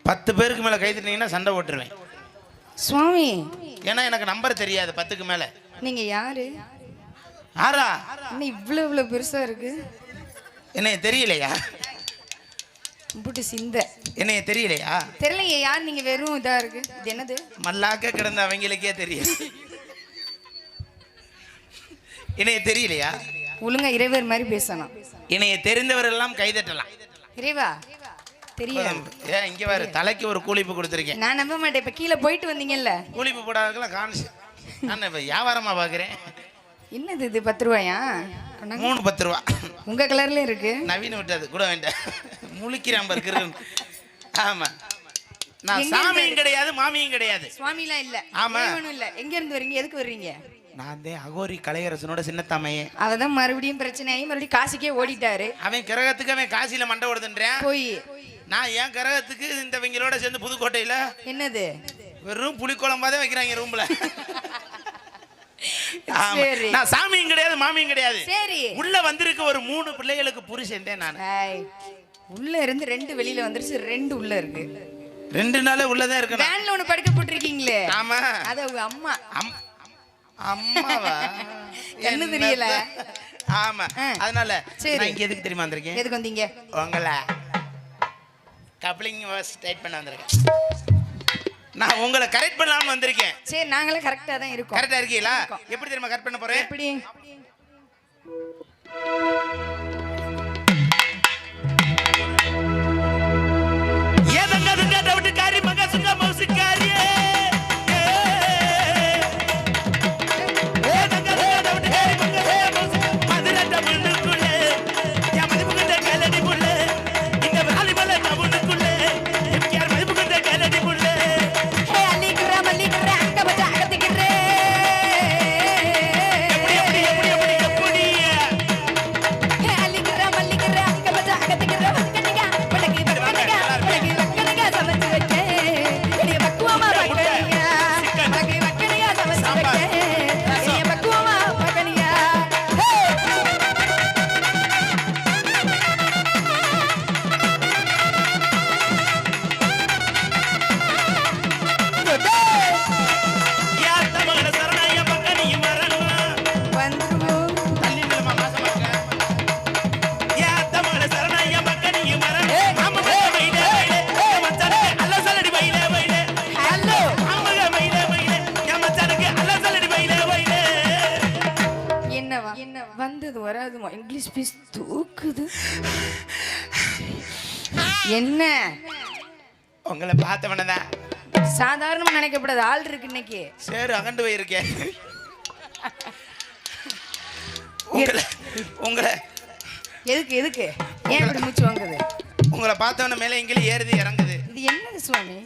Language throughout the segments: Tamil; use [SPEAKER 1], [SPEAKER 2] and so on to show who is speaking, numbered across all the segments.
[SPEAKER 1] 10 பேருக்கு மேல கை தட்டினீங்கன்னா சண்டை ஓட்டுருவேன்
[SPEAKER 2] சுவாமி.
[SPEAKER 1] ஏன்னா எனக்கு நம்பர் தெரியாது 10க்கு மேல.
[SPEAKER 2] நீங்க யாரு?
[SPEAKER 1] ஆறா
[SPEAKER 2] என்ன இவ்வளவு பெருசா இருக்கு?
[SPEAKER 1] என்னைய தெரியலையா?
[SPEAKER 2] புட்டு சிந்த
[SPEAKER 1] என்னைய தெரியலையா?
[SPEAKER 2] தெரியலையே யார் நீங்க, வெறும் இதா இருக்கு. இது என்னது?
[SPEAKER 1] மல்லாக்க கிடந்த அவங்களுக்கே தெரியும். என்னைய தெரியலையா?
[SPEAKER 2] ஒழுங்கா இறைவர் மாதிரி பேசணும்.
[SPEAKER 1] என்னைய தெரிந்தவர்கள் எல்லாம் கைதட்டலாம்.
[SPEAKER 2] இறைவா தெரியும்.
[SPEAKER 1] ஏன் இங்க பாரு, தலைக்கு ஒரு கூலிப்பு கொடுத்துருக்கேன்.
[SPEAKER 2] நான் நம்ப மாட்டேன். இப்ப கீழே போயிட்டு வந்தீங்கல்ல,
[SPEAKER 1] கூலிப்பு போடாதெல்லாம் காணிச்சு. நான் இப்ப வியாபாரமா பாக்குறேன்.
[SPEAKER 2] என்னது இது? 10 ரூபாயா?
[SPEAKER 1] 3 10 ரூபா.
[SPEAKER 2] உங்க கலர்ல இருக்கு.
[SPEAKER 1] நவீன விட்டது கூட வேண்டாம். முழிக்கிறான் இருக்கு. ஆமா, நான் சாமியும் கிடையாது மாமியும் கிடையாது.
[SPEAKER 2] சுவாமிலாம் இல்ல.
[SPEAKER 1] ஆமா
[SPEAKER 2] இல்ல. எங்க இருந்து வரீங்க? எதுக்கு வர்றீங்க?
[SPEAKER 1] நான் அகோரி கலையரசனோட சின்னத்தமையே.
[SPEAKER 2] அவதான் மறுபடியும் பிரச்சனையாகி மறுபடியும் காசிக்கே ஓடிட்டாரு.
[SPEAKER 1] அவன் கிரகத்துக்கு அவன் காசியில மண்டை ஓடுதுன்றான்.
[SPEAKER 2] போய் நான்
[SPEAKER 1] என் கிரகத்துக்கு இந்தவங்களோட சேர்ந்து புதுக்கோட்டையில
[SPEAKER 2] என்னது
[SPEAKER 1] வெறும் புளிக்குழம்பாதான் வைக்கிறாங்க ரூம்ல.
[SPEAKER 2] சரி.
[SPEAKER 1] நான் சாமியும் கிடையாது மாமியும் கிடையாது.
[SPEAKER 2] சரி.
[SPEAKER 1] உள்ள வந்திருக்க ஒரு 3 பிள்ளைகளுக்கு புருஷன் நான்.
[SPEAKER 2] உள்ள இருந்து 2 வெளியில வந்துருச்சு, 2 உள்ள இருக்கு.
[SPEAKER 1] 2 நாளே உள்ளதான் இருக்கு.
[SPEAKER 2] வேன்ல ஒண்ணு படுக்க போட்டுருக்கீங்களே.
[SPEAKER 1] ஆமா,
[SPEAKER 2] அது உங்க அம்மா.
[SPEAKER 1] அம்மாவா?
[SPEAKER 2] என்ன தெரியல.
[SPEAKER 1] ஆமா, அதனால நான் இங்க எதுக்கு தெரியுமா வந்திருக்கேன்?
[SPEAKER 2] எதுக்கு வந்தீங்க?
[SPEAKER 1] உங்களை கப்ளிங் டைட் பண்ண வந்திருக்கேன். நான் உங்களை கரெக்ட் பண்ணலாம்னு வந்திருக்கேன்.
[SPEAKER 2] சரி, நாங்களே கரெக்டா தான் இருக்கோம்.
[SPEAKER 1] கரெக்டா இருக்கீங்களா? எப்படி தெரியுமா கரெக்ட் பண்ண போறேன்?
[SPEAKER 2] எப்படி?
[SPEAKER 1] ஏதங்க அதுங்க டவுட் காரி மங்க சுங்க மவுஸ் காரியே. ஏதங்க அதுங்க டவுட் காரி மங்க சுங்க மவுஸ் மதுரட்ட முன்னுக்குள்ள யா மதிப்புகிட்ட கலடி புள்ள இந்த வாலிபல டவுனுக்குள்ள எம்கேஆர் மதிப்புகிட்ட கலடி புள்ள
[SPEAKER 2] ஹே அலிகர மல்லிகர அங்க பச்ச அகத்திகரே.
[SPEAKER 1] எப்படி
[SPEAKER 2] ஹே அலிகர மல்லிகர அங்க பச்ச அகத்திகரே. வக்கனிகா வடகி வக்கனிகா வடகி வக்கனிகா சமைச்சு வச்சே. இனிய பக்குவமா வக்கனிகா வடகி வக்கனிகா சமைச்சு வச்சே. இனிய பக்குவமா வக்கனிகா.
[SPEAKER 1] யா தமகல சரணய பக்கனி மரணுமா
[SPEAKER 2] வந்துருவோம்.
[SPEAKER 1] தள்ளி நிலமா மாசமாக்க. யா தமகல சரணய பக்கனி மரணுமா ஆமக வைலே வைலே யா மச்சானுக்கு அல்ல சொல்லடி வைலே வைலே.
[SPEAKER 2] ஹலோ.
[SPEAKER 1] ஆமக வைலே வைலே யா மச்சானுக்கு அல்ல சொல்லடி வைலே வைலே.
[SPEAKER 2] என்னவா வந்தது வராதுமா இங்கிலீஷ் பீஸ் தூக்குது. என்ன
[SPEAKER 1] உங்களை பார்த்தவனதான்
[SPEAKER 2] சாதாரணமா நினைக்கப்படாது. ஆள் இருக்கு இன்னைக்கு.
[SPEAKER 1] சேரு அகண்டு போயிருக்கேன். உங்களை உங்களை
[SPEAKER 2] எதுக்கு எதுக்கு ஏன் இப்படி மூச்சு வாங்குது?
[SPEAKER 1] உங்களை பார்த்தவன மேல எங்கிலும் ஏறுது இறங்குது.
[SPEAKER 2] இது என்னது சுவாமி?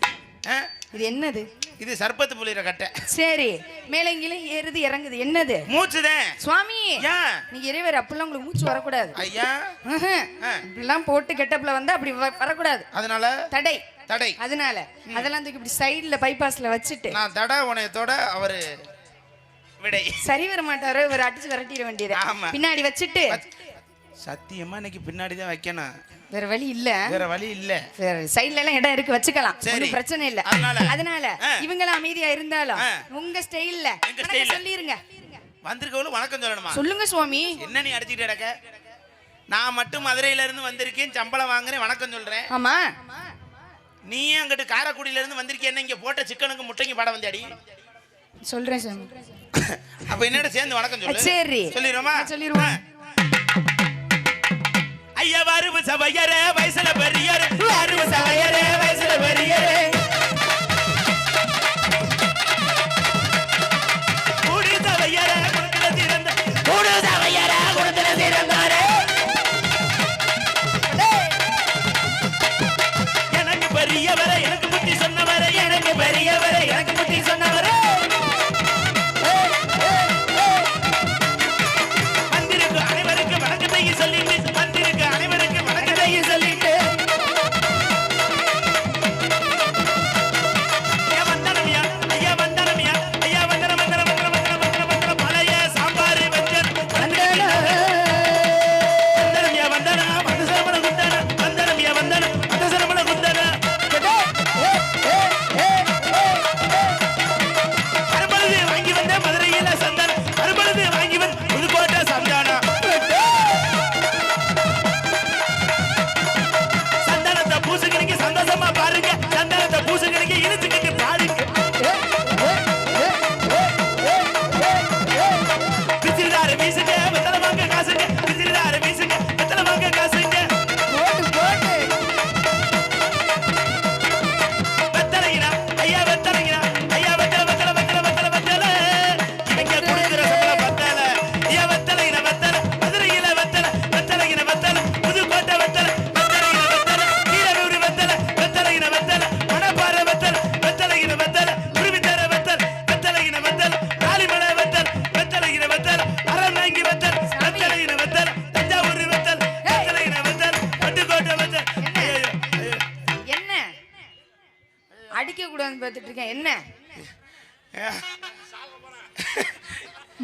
[SPEAKER 2] இது என்னது?
[SPEAKER 1] இது சர்பத்து புளிற கட்டை.
[SPEAKER 2] சரி, மேலங்கிலும் ஏறுது இறங்குது, என்னது?
[SPEAKER 1] மூச்சுதான்
[SPEAKER 2] சுவாமி.
[SPEAKER 1] ஏன்
[SPEAKER 2] நீங்க இறைவர் அப்பெல்லாம் உங்களுக்கு மூச்சு வரக்கூடாது.
[SPEAKER 1] ஐயா?
[SPEAKER 2] இப்படிலாம் போட்டு கெட்டப்ல வந்து அப்படி வரக்கூடாது.
[SPEAKER 1] அதனால
[SPEAKER 2] தடை
[SPEAKER 1] தடை.
[SPEAKER 2] அதனால அதெல்லாம் தூக்கி இப்படி சைடுல பைபாஸ்ல வச்சுட்டு
[SPEAKER 1] நான் தடை உனையத்தோட அவரு விடை
[SPEAKER 2] சரி வர மாட்டாரு. இவர் அடிச்சு விரட்டிட வேண்டியது.
[SPEAKER 1] ஆமா.
[SPEAKER 2] பின்னாடி வச்சுட்டு
[SPEAKER 1] சத்தியமா இன்னைக்கு பின்னாடி தான் வைக்கணும்.
[SPEAKER 2] வேற வழி இல்ல.
[SPEAKER 1] வேற வழி இல்ல.
[SPEAKER 2] வேற சைடுல எல்லாம் இடம் இருக்கு, வச்சுக்கலாம்.
[SPEAKER 1] சரி,
[SPEAKER 2] ஒண்ணும் பிரச்சனை இல்ல. அதனால இவங்கலாம் அமைதியா இருந்தாலும் உங்க ஸ்டைல்ல சொல்லிருங்க.
[SPEAKER 1] வந்திருக்கவளும் வணக்கம் சொல்லணுமா?
[SPEAKER 2] சொல்லுங்க சுவாமி.
[SPEAKER 1] என்ன நீ அடிச்சுட்டு கிடக்க? நான் மட்டும் மதுரையில இருந்து வந்திருக்கேன், சம்பளம் வாங்குறேன், வணக்கம் சொல்றேன்.
[SPEAKER 2] ஆமா.
[SPEAKER 1] நீயே அங்கிட்டு காரைக்குடியில இருந்து வந்திருக்கேன், இங்க போட்ட சிக்கனுக்கு முட்டைக்கு பாட வந்தாடி.
[SPEAKER 2] சொல்றேன் சாமி.
[SPEAKER 1] அப்ப என்னோட சேர்ந்து வணக்கம் சொல்லு.
[SPEAKER 2] சரி,
[SPEAKER 1] சொல்லிடுவோமா?
[SPEAKER 2] சொல்லிடுவோம்.
[SPEAKER 1] ஐயா வருவு சபையரே வயசுல பெரியரே, வருவு சபையரே வயசுல பெரியரே, கூடு சபையரே குடுத்துல திறந்த, கூடு சபையரே குடுத்துல திறந்தாரே. எனக்கு பெரியவரே எனக்கு புத்தி சொன்னவரே, எனக்கு பெரியவரே எனக்கு புத்தி சொன்னவரே. வந்திருக்கு அனைவருக்கு வணக்கத்தை சொல்லிட்டு, வந்திருக்கு அனைவருக்கு வணக்கத்தை சொல்லிட்டு,
[SPEAKER 2] உட்கார்ந்து பார்த்துட்டு இருக்கேன். என்ன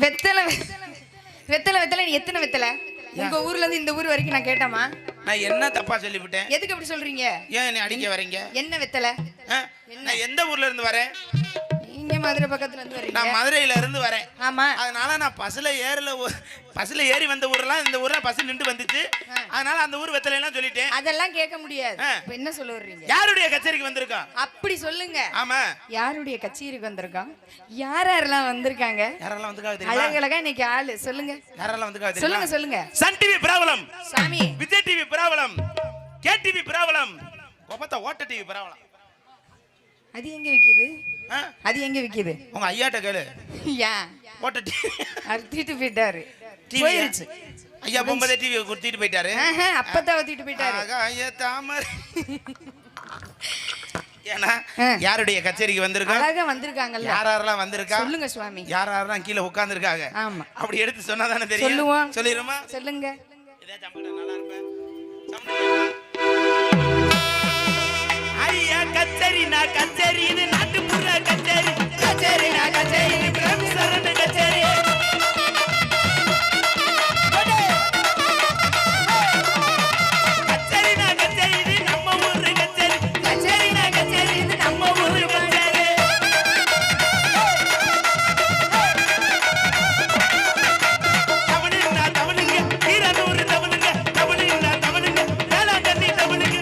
[SPEAKER 2] வெத்தலை வெத்தலை வெத்தலை நீ எத்தனை வெத்தலை உங்க ஊர்ல இருந்து இந்த ஊர் வரைக்கும் நான் கேட்டமா?
[SPEAKER 1] நான் என்ன தப்பா சொல்லிவிட்டேன்?
[SPEAKER 2] எதுக்கு அப்படி சொல்றீங்க?
[SPEAKER 1] ஏன் என்னை அடிக்க வரீங்க?
[SPEAKER 2] என்ன வெத்தலை?
[SPEAKER 1] நான் எந்த ஊர்ல இருந்து வரேன்?
[SPEAKER 2] நீங்க மதுரை பக்கத்துல இருந்து வரீங்க.
[SPEAKER 1] நான் மதுரையில இருந்து வரேன்.
[SPEAKER 2] ஆமா.
[SPEAKER 1] அதனால நான் பஸ்ல ஏறி வந்த ஊர்லாம் இந்த ஊர்ல பஸ் நின்று வந்துச்சு. அதனால அந்த ஊர் வெத்தலை எல்லாம் சொல்லிட்டேன்.
[SPEAKER 2] அதெல்லாம் கேட்க முடியாது. இப்ப என்ன சொல்ல வர்றீங்க?
[SPEAKER 1] யாருடைய கச்சேரிக்கு வந்திருக்கோம்?
[SPEAKER 2] அப்படி சொல்லுங்க. ஆமா. யாருடைய கச்சேரிக்கு வந்திருக்கோம்? யாரெல்லாம் வந்திருக்காங்க?
[SPEAKER 1] யாரெல்லாம் வந்திருக்காங்க தெரியுமா?
[SPEAKER 2] அழகழகா இன்னைக்கு ஆளு சொல்லுங்க.
[SPEAKER 1] யாரெல்லாம் வந்திருக்காங்க தெரியுமா?
[SPEAKER 2] சொல்லுங்க சொல்லுங்க.
[SPEAKER 1] சன் டிவி பிராவலம்,
[SPEAKER 2] சாமி.
[SPEAKER 1] விஜய் டிவி பிராவலம், கே டிவி பிராவலம், கோபத்த ஓட்ட டிவி பிராவலம்.
[SPEAKER 2] அது எங்க விக்குது? அது எங்க விக்குது?
[SPEAKER 1] உங்க ஐயாட்ட கேளு.
[SPEAKER 2] யா
[SPEAKER 1] ஓட்ட டிவி
[SPEAKER 2] அறுத்திட்டு போயிட்டாரு.
[SPEAKER 1] போயிருச்சு. ஐயா பொம்பளை டிவி குடுத்திட்டு போயிட்டாரு.
[SPEAKER 2] அப்பதான் ஊத்திட்டு போயிட்டாரு.
[SPEAKER 1] ஐயா தாமரை. ஏன்னா யாருடைய கச்சேரிக்கு வந்திருக்கோம்?
[SPEAKER 2] அழகா வந்திருக்காங்கல்ல.
[SPEAKER 1] யாரெல்லாம் வந்திருக்கா?
[SPEAKER 2] சொல்லுங்க சுவாமி.
[SPEAKER 1] யாரெல்லாம் கீழே உட்கார்ந்திருக்காங்க?
[SPEAKER 2] ஆமா.
[SPEAKER 1] அப்படி எடுத்து சொன்னாதானே தெரியும்.
[SPEAKER 2] சொல்லுவோம்.
[SPEAKER 1] சொல்லிருமா?
[SPEAKER 2] சொல்லுங்க.
[SPEAKER 1] இதே சம்பளம் நல்லா இருப்பேன். ஐயா கச்சேரி நான் கச்சேரி இது நாட்டுப்புற கச்சேரி. கச்சேரி நான் கச்சேரி இது பிரமிசரன் கச்சேரி. கச்சேரி நான் கச்சேரி இது நம்ம ஊரு கச்சேரி. கச்சேரி நான் கச்சேரி இது நம்ம ஊரு கச்சேரி. தமிழ்னா தமிழுங்க, ஈரனூர் தமிழுங்க, தமிழ்னா தமிழுங்க, வேளாங்கண்ணி தமிழுங்க.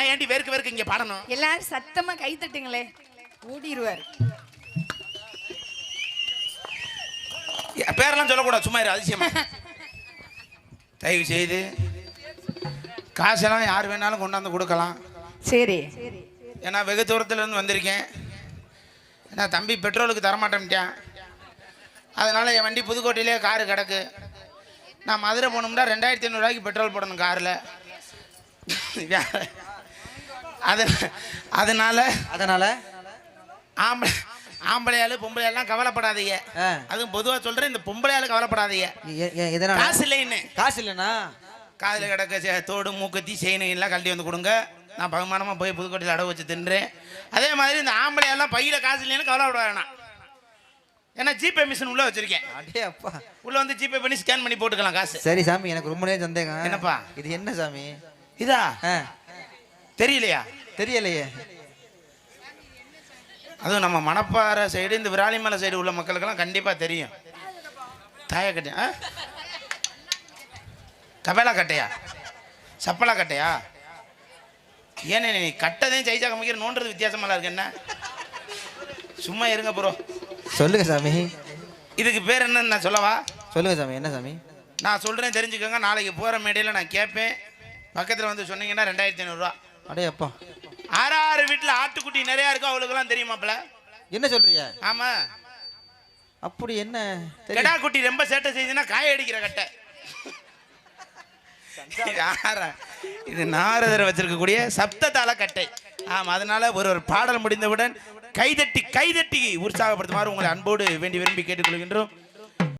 [SPEAKER 1] நான் ஏன்டி வேர்க்கு இங்க பாடணும்?
[SPEAKER 2] எல்லாரும் சத்தமா கை தட்டுங்களே, ஓடிடுவார்.
[SPEAKER 1] பேரெல்லாம் சொல்லக்கூடாது, சும்மா இரு, அதிசயமா. தயவு செய்து காசெல்லாம் யார் வேணாலும் கொண்டாந்து கொடுக்கலாம்.
[SPEAKER 2] சரி.
[SPEAKER 1] ஏன்னா வெகு தூரத்துல இருந்து வந்திருக்கேன். ஏன்னா தம்பி பெட்ரோலுக்கு தரமாட்டேன்ட்டான். அதனால என் வண்டி புதுக்கோட்டையிலே காரு கிடக்கு. நான் மதுரை போகணும்னா 2500 ரூபாய்க்கு பெட்ரோல் போடணும் காரில். அதனால ஆம்பளையாளு பொம்பளையாலாம் கவலைப்படாதீங்க. அதுவும் பொதுவாக சொல்கிறேன், இந்த பொம்பளையாளு கவலைப்படாதீங்க. காசு இல்லைன்னு.
[SPEAKER 3] காசு இல்லைண்ணா,
[SPEAKER 1] காதில் கிடக்க தோடு மூக்கத்தி செயின் எல்லாம் கழட்டி வந்து கொடுங்க. நான் பகுமானமாக போய் புதுக்கோட்டையில் அடவு வச்சு தின்றேன். அதே மாதிரி இந்த ஆம்பளையெல்லாம் பையில் காசு இல்லைன்னு கவலைப்பட வேணாம். ஏன்னா ஜிபே மிஷின் உள்ள வச்சிருக்கேன்.
[SPEAKER 3] அடே அப்பா,
[SPEAKER 1] உள்ள வந்து ஜிபே பண்ணி ஸ்கேன் பண்ணி போட்டுக்கலாம் காசு.
[SPEAKER 3] சரி சாமி, எனக்கு ரொம்ப நேரம் சந்தேகம்.
[SPEAKER 1] என்னப்பா
[SPEAKER 3] இது? என்ன சாமி
[SPEAKER 1] இதா? தெரியலையா?
[SPEAKER 3] தெரியலையே.
[SPEAKER 1] அதுவும் நம்ம மணப்பாறை சைடு, இந்த விராலிமலை சைடு உள்ள மக்களுக்கெல்லாம் கண்டிப்பாக தெரியும். தாயக்கட்டை, கபேலா கட்டையா, சப்பலா கட்டையா? ஏன்னு நீ கட்டதையும் ஜெயிச்சா கமிக்கிற நோன்றது வித்தியாசமெல்லாம் இருக்கு. என்ன சும்மா இருங்க ப்ரோ.
[SPEAKER 3] சொல்லுங்க சாமி.
[SPEAKER 1] இதுக்கு பேர் என்னன்னு நான் சொல்லவா?
[SPEAKER 3] சொல்லுங்க சாமி. என்ன சாமி?
[SPEAKER 1] நான் சொல்கிறேன், தெரிஞ்சுக்கோங்க. நாளைக்கு போகிற மேடையில் நான் கேட்பேன். பக்கத்தில் வந்து சொன்னீங்கன்னா 2500 ரூபா.
[SPEAKER 3] அடே அப்பா,
[SPEAKER 1] 6 வீட்டில் ஆட்டுக்குட்டி நிறையா இருக்கும், அவளுக்கெல்லாம் தெரியுமாப்ல?
[SPEAKER 3] என்ன சொல்றியா?
[SPEAKER 1] ஆமாம்.
[SPEAKER 3] அப்படி என்ன?
[SPEAKER 1] கெடா குட்டி ரொம்ப சேட்டை செய்துன்னா காய அடிக்கிற கட்டை. இது நாரதரை வச்சிருக்கக்கூடிய சப்தத்தால கட்டை. ஆமாம், அதனால ஒரு பாடல் முடிந்தவுடன் கைதட்டி உற்சாகப்படுத்துமாறு உங்களை அன்போடு வேண்டி விரும்பி கேட்டுக்கொள்கின்றோம்.